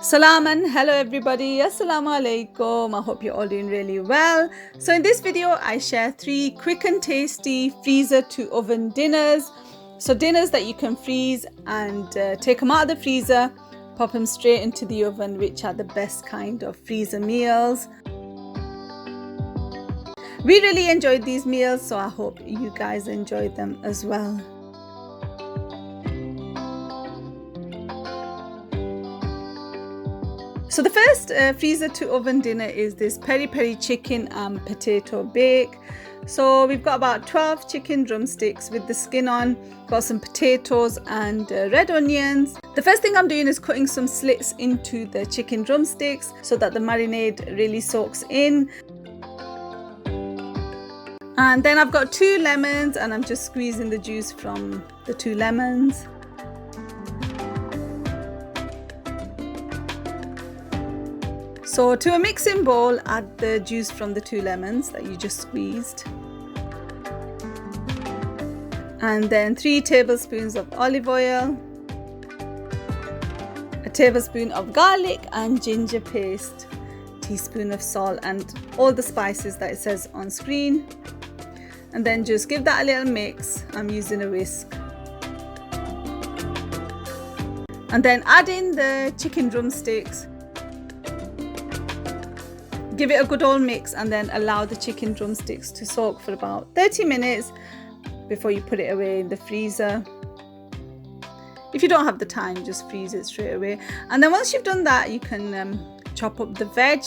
Salam and hello everybody, assalamu alaikum. I hope you're all doing really well. So in this video I share 3 quick and tasty freezer to oven dinners. So dinners that you can freeze and take them out of the freezer, pop them straight into the oven, which are the best kind of freezer meals. We really enjoyed these meals, so I hope you guys enjoyed them as well. So the first freezer to oven dinner is this peri-peri chicken and potato bake. So we've got about 12 chicken drumsticks with the skin on, got some potatoes and red onions. The first thing I'm doing is cutting some slits into the chicken drumsticks so that the marinade really soaks in. And then I've got 2 lemons and I'm just squeezing the juice from the 2 lemons. So to a mixing bowl, add the juice from the 2 lemons that you just squeezed. And then 3 tablespoons of olive oil, a tablespoon of garlic and ginger paste, teaspoon of salt and all the spices that it says on screen. And then just give that a little mix. I'm using a whisk. And then add in the chicken drumsticks. Give it a good old mix and then allow the chicken drumsticks to soak for about 30 minutes before you put it away in the freezer. If you don't have the time, just freeze it straight away. And then once you've done that, you can chop up the veg,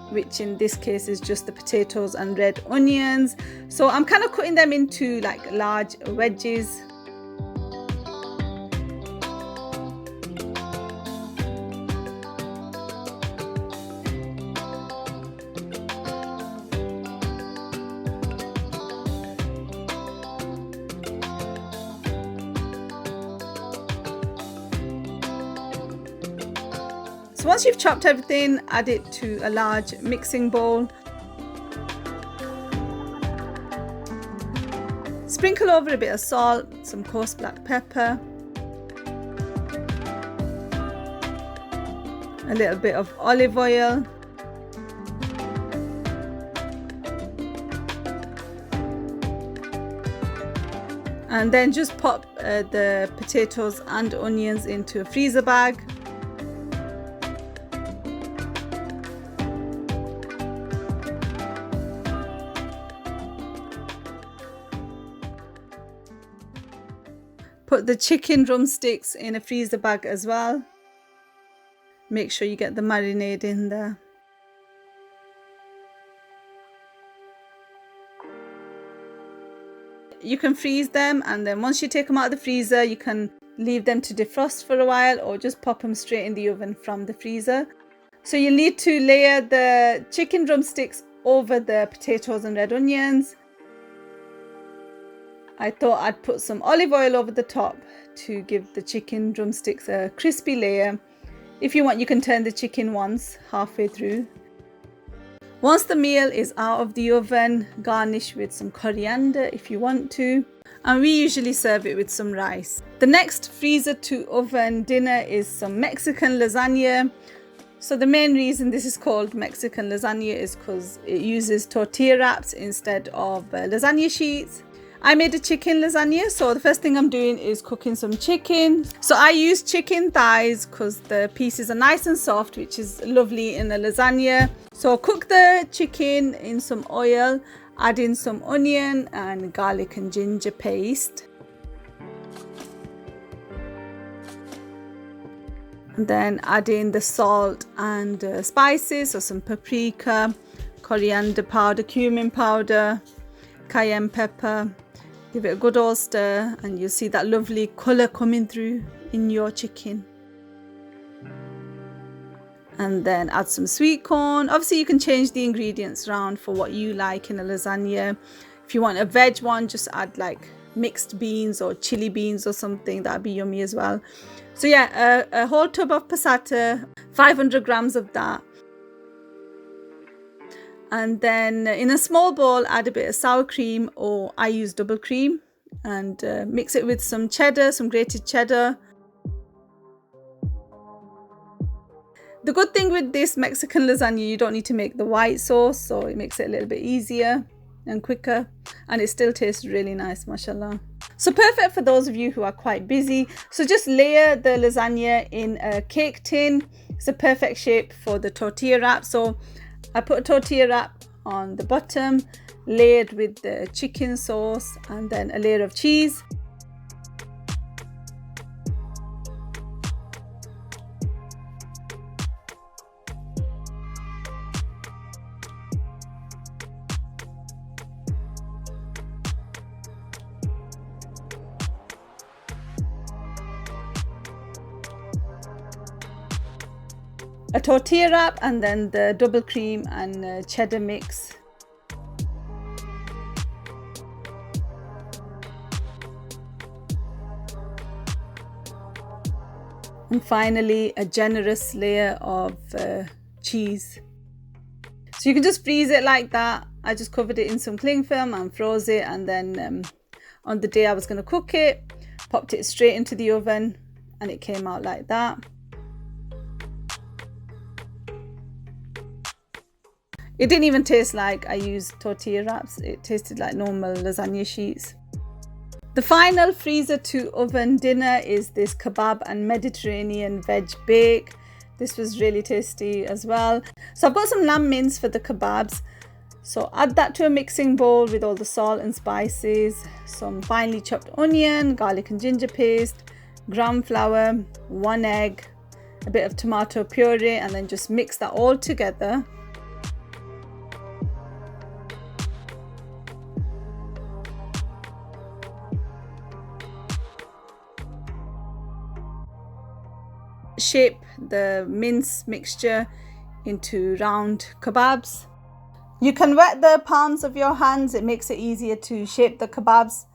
which in this case is just the potatoes and red onions. So I'm kind of cutting them into like large wedges. So once you've chopped everything, add it to a large mixing bowl. Sprinkle over a bit of salt, some coarse black pepper, a little bit of olive oil, and then just pop the potatoes and onions into a freezer bag. Put the chicken drumsticks in a freezer bag as well. Make sure you get the marinade in there. You can freeze them, and then once you take them out of the freezer, you can leave them to defrost for a while or just pop them straight in the oven from the freezer. So you need to layer the chicken drumsticks over the potatoes and red onions. I thought I'd put some olive oil over the top to give the chicken drumsticks a crispy layer. If you want, you can turn the chicken once halfway through. Once the meal is out of the oven, garnish with some coriander if you want to. And we usually serve it with some rice. The next freezer to oven dinner is some Mexican lasagna. So the main reason this is called Mexican lasagna is because it uses tortilla wraps instead of lasagna sheets. I made a chicken lasagna, so the first thing I'm doing is cooking some chicken. So I use chicken thighs because the pieces are nice and soft, which is lovely in a lasagna. So cook the chicken in some oil, add in some onion and garlic and ginger paste. And then add in the salt and spices, so some paprika, coriander powder, cumin powder, cayenne pepper. Give it a good old stir and you'll see that lovely colour coming through in your chicken. And then add some sweet corn. Obviously you can change the ingredients around for what you like in a lasagna. If you want a veg one, just add like mixed beans or chili beans or something. That'd be yummy as well. So yeah, a whole tub of passata, 500 grams of that. And then in a small bowl, add a bit of sour cream, or I use double cream, and mix it with some cheddar, some grated cheddar. The good thing with this Mexican lasagna, you don't need to make the white sauce, so it makes it a little bit easier and quicker, and it still tastes really nice, mashallah. So perfect for those of you who are quite busy. So just layer the lasagna in a cake tin. It's a perfect shape for the tortilla wrap. So I put a tortilla wrap on the bottom, layered with the chicken sauce, and then a layer of cheese. A tortilla wrap, and then the double cream and cheddar mix. And finally, a generous layer of cheese. So you can just freeze it like that. I just covered it in some cling film and froze it, and then on the day I was going to cook it, popped it straight into the oven, and it came out like that. It didn't even taste like I used tortilla wraps. It tasted like normal lasagna sheets. The final freezer to oven dinner is this Kebab and Mediterranean veg bake. This was really tasty as well. So I've got some lamb mince for the kebabs. So add that to a mixing bowl with all the salt and spices, some finely chopped onion, garlic and ginger paste, gram flour, 1 egg, a bit of tomato puree, and then just mix that all together. Shape the mince mixture into round kebabs. You can wet the palms of your hands. It makes it easier to shape the kebabs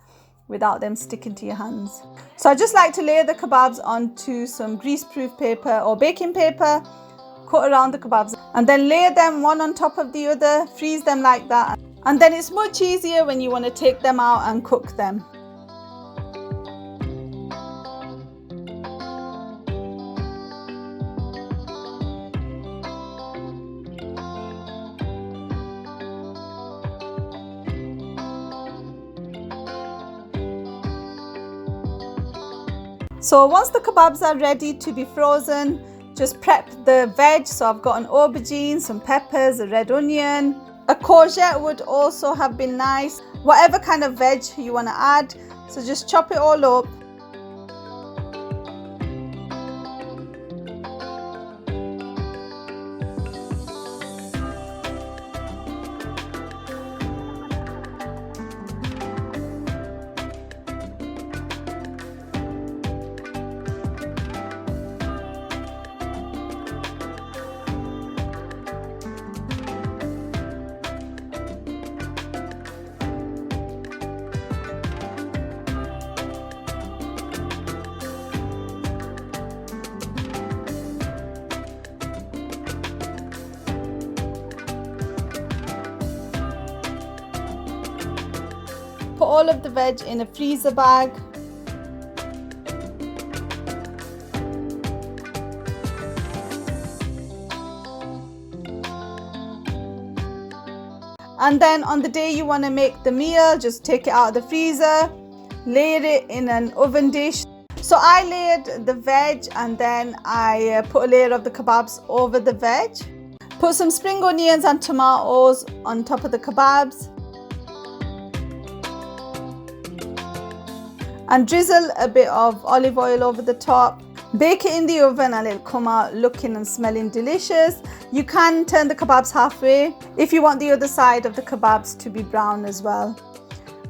without them sticking to your hands. So I just like to layer the kebabs onto some grease-proof paper or baking paper, cut around the kebabs, and then layer them one on top of the other, freeze them like that. And then it's much easier when you want to take them out and cook them. So once the kebabs are ready to be frozen, just prep the veg. So I've got an aubergine, some peppers, a red onion. A courgette would also have been nice. Whatever kind of veg you want to add. So just chop it all up. Put all of the veg in a freezer bag. And then on the day you want to make the meal, just take it out of the freezer, layer it in an oven dish. So I layered the veg, and then I put a layer of the kebabs over the veg. Put some spring onions and tomatoes on top of the kebabs. And drizzle a bit of olive oil over the top. Bake it in the oven and it'll come out looking and smelling delicious. You can turn the kebabs halfway if you want the other side of the kebabs to be brown as well.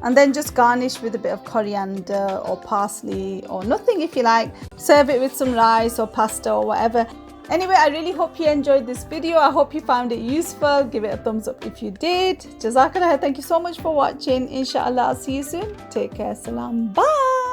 And then just garnish with a bit of coriander or parsley or nothing if you like. Serve it with some rice or pasta or whatever. Anyway, I really hope you enjoyed this video. I hope you found it useful. Give it a thumbs up if you did. Jazakallah. Thank you so much for watching. Inshallah, I'll see you soon. Take care. Salam. Bye.